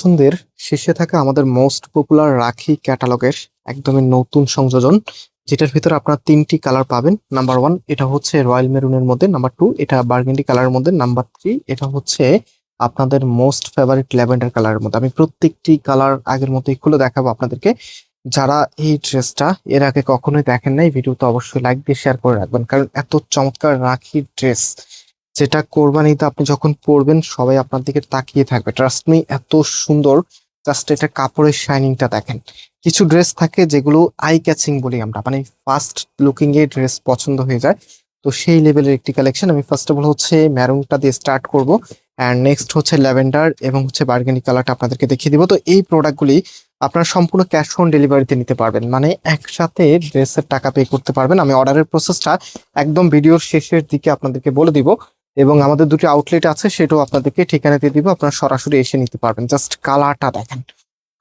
পছন্দের শীর্ষে থাকা আমাদের মোস্ট পপুলার রাখি ক্যাটালগের একদমই নতুন সংযোজন, যেটার ভিতরে আপনারা 3টি কালার পাবেন। নাম্বার 1 এটা হচ্ছে রয়্যাল মেরুনের মধ্যে, নাম্বার 2 এটা বার্গেন্ডি কালারের মধ্যে, নাম্বার 3 এটা হচ্ছে আপনাদের মোস্ট ফেভারিট ল্যাভেন্ডার কালারের মধ্যে। আমি প্রত্যেকটি কালার আগের মতোই খুলে দেখাবো আপনাদেরকে। যারা এই ড্রেসটা এর আগে কখনোই দেখেন নাই, ভিডিওতে অবশ্যই লাইক দিয়ে শেয়ার করে রাখবেন, কারণ এত চমৎকার রাখি ড্রেস যেটা কোরবানিতে আপনি যখন পরবেন সবাই আপনার দিকে তাকিয়ে থাকবে। ট্রাস্ট মি, এত সুন্দর। জাস্ট এটা কাপড়ের শাইনিংটা দেখেন। কিছু ড্রেস থাকে যেগুলো আই ক্যাচিং বলি আমরা, মানে ফার্স্ট লুকিং এ ড্রেস পছন্দ হয়ে যায়। তো সেই লেভেলের একটি কালেকশন। আমি ফার্স্ট অফ অল হচ্ছে ম্যারুনটা দিয়ে স্টার্ট করব, অ্যান্ড নেক্সট হচ্ছে ল্যাভেন্ডার এবং হচ্ছে বার্গেন্ডি কালারটা আপনাদেরকে দেখিয়ে দিব। তো এই প্রোডাক্টগুলি আপনারা সম্পূর্ণ ক্যাশ অন ডেলিভারিতে নিতে পারবেন, মানে একসাথে ড্রেসের টাকা পে করতে পারবেন। আমি অর্ডারের প্রসেসটা একদম ভিডিওর শেষের দিকে আপনাদেরকে বলে দিব, এবং আমাদের দুটি আউটলেট আছে সেটাও আপনাদেরকে ঠিকানা দিয়ে দিব, আপনারা সরাসরি এসে নিতে পারবেন। জাস্ট কালারটা দেখেন,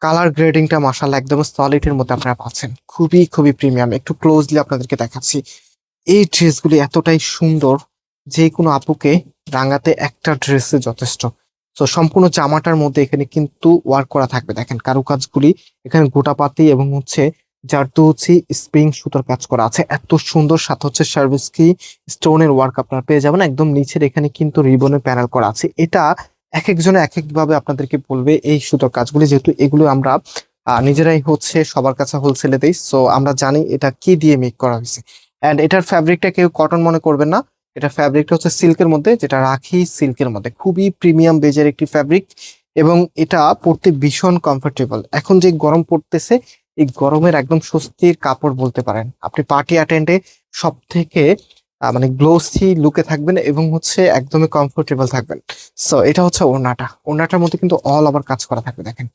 কালার গ্রেডিংটা মাশাআল্লাহ একদম সলিড এর মধ্যে আপনারা পাচ্ছেন, খুবই খুবই প্রিমিয়াম। একটু ক্লোজলি আপনাদেরকে দেখাচ্ছি। এই ড্রেসগুলি এতটাই সুন্দর, যে কোনো আপুকে রাঙাতে একটা ড্রেসে যথেষ্ট। তো সম্পূর্ণ জামাটার মধ্যে এখানে কিন্তু ওয়ার্ক করা থাকবে, দেখেন কারুকাজগুলি এখানে গোটাপাতি এবং হচ্ছে জারদৌসি স্প্রিং সুতোর কাজ করা আছে, এত সুন্দর। সাথে হচ্ছে সার্ভিস কি স্টোনের ওয়ার্ক আপনারা পেয়ে যাবেন। একদম নিচের এখানে কিন্তু রিবনের প্যানেল করা আছে। এটা এক একজনে এক এক ভাবে আপনাদেরকে বলবে এই সুতোর কাজগুলি, যেহেতু এগুলো আমরা নিজেরাই হচ্ছে সবার কাছে হোলসেলে দেই, সো আমরা জানি এটা কি দিয়ে মেক করা হয়েছে। অ্যান্ড এটার ফ্যাব্রিকটা কেউ কটন মনে করবেন না, এটা ফ্যাব্রিকটা হচ্ছে সিল্কের মধ্যে, যেটা রাখি সিল্কের মধ্যে, খুবই প্রিমিয়াম বেজের একটি ফ্যাব্রিক, এবং এটা পরতে ভীষণ কমফোর্টেবল। এখন যে গরম পড়তেছে, এই গরমের একদম স্বস্তির কাপড় বলতে পারেন। আপনি পার্টি অ্যাটেন্ডে সব থেকে মানে গ্লোসি লুকে থাকবেন এবং হচ্ছে একদমই কমফোর্টেবল থাকবেন। সো এটা হচ্ছে ওড়নাটা, ওড়নাটার মধ্যে কিন্তু অল ওভার কাজ করা থাকবে, দেখেন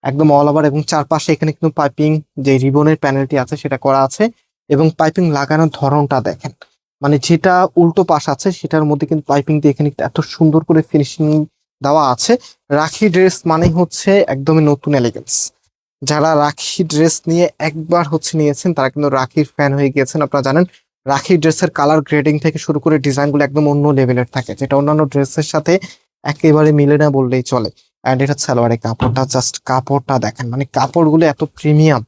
একদম অল ওভার, এবং চারপাশে এখানে কিন্তু পাইপিং যে রিবনের প্যানেলটি আছে সেটা করা আছে, এবং পাইপিং লাগানোর ধরনটা দেখেন, মানে যেটা উল্টো পাশ আছে সেটার মধ্যে কিন্তু পাইপিং দিয়ে এখানে এত সুন্দর করে ফিনিশিং দেওয়া আছে। রাখি ড্রেস মানে হচ্ছে একদমই নতুন এলিগেন্স। যারা রাখি ড্রেস নিয়ে একবার হচ্ছে নিয়েছেন তারা কিন্তু রাখির ফ্যান হয়ে গিয়েছেন। আপনারা জানেন রাখি ড্রেসের কালার গ্রেডিং থেকে শুরু করে ডিজাইনগুলো একদম অন্য লেভেলের থাকে, যেটা অন্যান্য ড্রেসের সাথে একেবারে মিলে না বললেই চলে। অ্যান্ড এটা সালোয়ারের কাপড়টা, জাস্ট কাপড়টা দেখেন, মানে কাপড়গুলো এত প্রিমিয়াম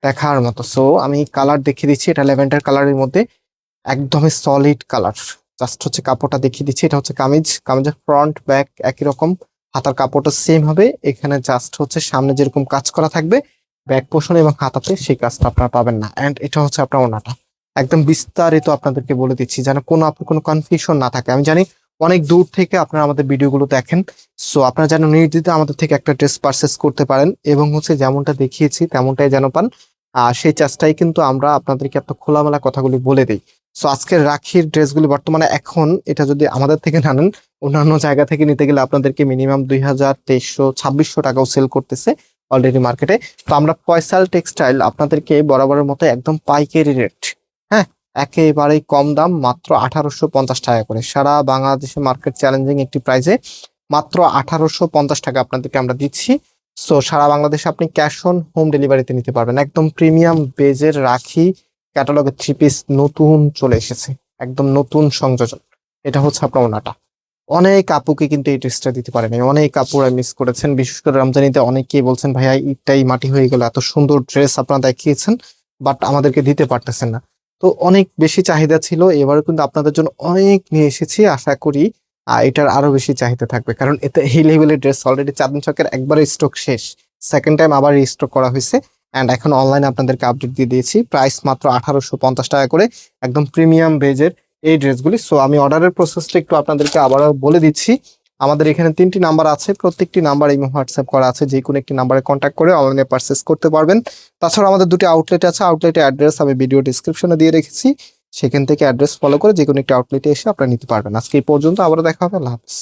দেখার মতো। সো আমি কালার দেখিয়ে দিচ্ছি, এটা ল্যাভেন্ডার কালারের মধ্যে একদমই সলিড কালার। জাস্ট হচ্ছে কাপড়টা দেখিয়ে দিচ্ছি। এটা হচ্ছে কামিজ, কামিজের ফ্রন্ট ব্যাক একই রকম, হাতার কাপড়টা সেম হবে। এখানে জাস্ট হচ্ছে সামনে যেরকম কাজ করা থাকবে ব্যাক পোর্শন এবং হাতাতে, সেই কাজটা আপনারা পাবেন না। এন্ড এটা হচ্ছে আপনার ওনাটা, একদম বিস্তারিত আপনাদেরকে বলে দিচ্ছি যেন আপনার কোনো কনফিউশন না থাকে। আমি জানি অনেক দূর থেকে আপনারা আমাদের ভিডিওগুলো দেখেন, সো আপনারা যেন নির্দ্বিধাতে আমাদের থেকে একটা ড্রেস পারচেস করতে পারেন, এবং হচ্ছে যেমনটা দেখিয়েছি তেমনটাই যেন পান। সেই চেষ্টাই কিন্তু আমরা আপনাদেরকে এত খোলামেলা কথাগুলি বলে দিই। সো আজকের রাখির ড্রেসগুলি বর্তমানে এখন এটা যদি আমাদের থেকে না নেন, অন্যান্য জায়গা থেকে নিতে গেলে আপনাদেরকে মিনিমাম 2000, 2300, 2600 টাকাও সেল করতেছে অলরেডি মার্কেটে। তো আমরা ফয়সাল টেক্সটাইল আপনাদেরকে বরাবরের মতো একদম পাইকারি রেট, হ্যাঁ একেবারেই কম দাম, মাত্র 1850 টাকা করে, সারা বাংলাদেশে মার্কেট চ্যালেঞ্জিং একটি প্রাইসে মাত্র 1850 টাকা আপনাদেরকে আমরা দিচ্ছি। সো সারা বাংলাদেশে আপনি ক্যাশ অন হোম ডেলিভারিতে নিতে পারবেন। একদম প্রিমিয়াম বেজের রাখি ক্যাটালগের 3 পিস নতুন চলে এসেছে, একদম নতুন সংযোজন। এটা হচ্ছে আপনার ওনাটা। অনেক আপুকে কিন্তু এই ড্রেসটা দিতে পারেনি, অনেক আপুরা মিস করেছেন, বিশেষ করে রমজানিতে অনেকেই বলছেন ভাইয়া ঈদটাই মাটি হয়ে গেল, এত সুন্দর ড্রেস আপনারা দেখিয়েছেন বাট আমাদেরকে দিতে পারতেছেন না। তো অনেক বেশি চাহিদা ছিল, এবারে কিন্তু আপনাদের জন্য অনেক নিয়ে এসেছি। আশা করি এটার আরো বেশি চাহিদা থাকবে, কারণ এতে এই লেভেলের ড্রেস অলরেডি চাঁদনি চকের একবারে স্টক শেষ, সেকেন্ড টাইম আবার রিস্টক করা হয়েছে। অ্যান্ড এখন অনলাইনে আপনাদেরকে আপডেট দিয়ে দিয়েছি, প্রাইস মাত্র 1850 টাকা করে, একদম প্রিমিয়াম বেজের এই ড্রেসগুলি। সো আমি অর্ডারের প্রসেসটা একটু আপনাদেরকে আবারও বলে দিচ্ছি। আমাদের এখানে 3টি নাম্বার আছে, প্রত্যেকটি নাম্বার এই হোয়াটসঅ্যাপ করা আছে, যে কোনো একটি নাম্বারে কন্ট্যাক্ট করে অনলাইনে পারচেস করতে পারবেন। তাছাড়া আমাদের দুটি আউটলেট আছে, আউটলেটের অ্যাড্রেস আমি ভিডিও ডিসক্রিপশনে দিয়ে রেখেছি, সেখান থেকে অ্যাড্রেস ফলো করে যে কোনো একটি আউটলেটে এসে আপনারা নিতে পারবেন। আজকে এই পর্যন্ত, আবারও দেখা হবে, আল্লাহ হাফেজ।